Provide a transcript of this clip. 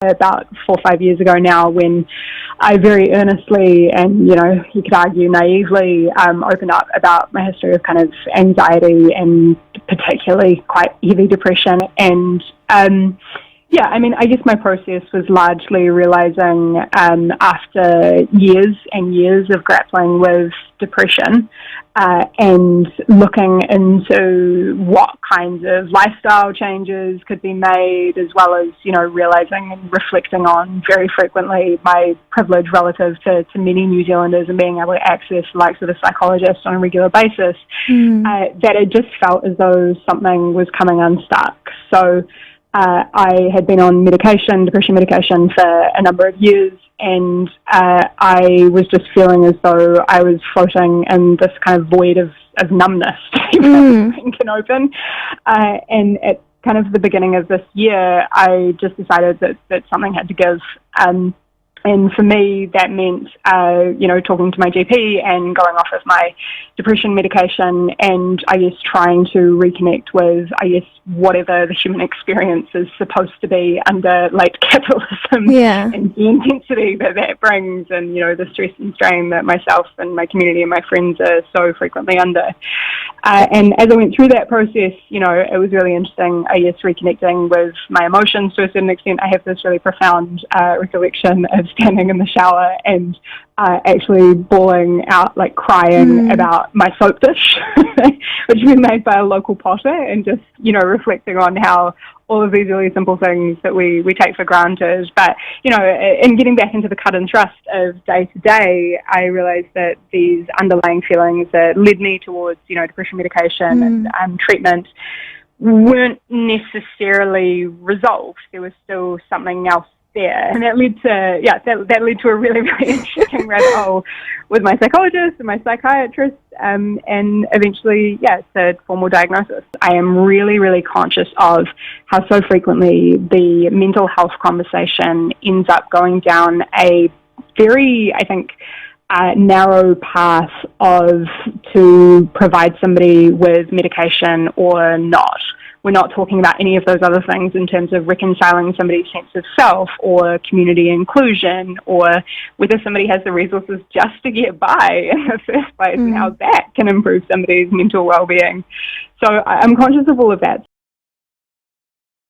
about 4 or 5 years ago now, when I very earnestly and, you could argue naively, opened up about my history of kind of anxiety and particularly quite heavy depression. And I guess my process was largely realizing, after years and years of grappling with depression, and looking into what kinds of lifestyle changes could be made, as well as, realizing and reflecting on very frequently my privilege relative to many New Zealanders and being able to access the likes of a psychologist on a regular basis, that it just felt as though something was coming unstuck. So I had been on depression medication, for a number of years, and I was just feeling as though I was floating in this kind of void of numbness everything can open. And at kind of the beginning of this year, I just decided that something had to give. And for me, that meant, talking to my GP and going off of my depression medication, and I guess trying to reconnect with, whatever the human experience is supposed to be under late capitalism, and the intensity that brings, and, the stress and strain that myself and my community and my friends are so frequently under. And as I went through that process, it was really interesting, reconnecting with my emotions to a certain extent. I have this really profound recollection of standing in the shower and actually bawling out, like crying about my soap dish, which had been made by a local potter, and just, reflecting on how all of these really simple things that we take for granted. But, in getting back into the cut and thrust of day to day, I realized that these underlying feelings that led me towards, depression medication and treatment weren't necessarily resolved. There was still something else there. And that led to a really, really interesting rabbit hole with my psychologist and my psychiatrist, and eventually, to formal diagnosis. I am really, really conscious of how so frequently the mental health conversation ends up going down a very, I think, narrow path of to provide somebody with medication or not. We're not talking about any of those other things in terms of reconciling somebody's sense of self or community inclusion, or whether somebody has the resources just to get by in the first place, and how that can improve somebody's mental well-being. So I'm conscious of all of that.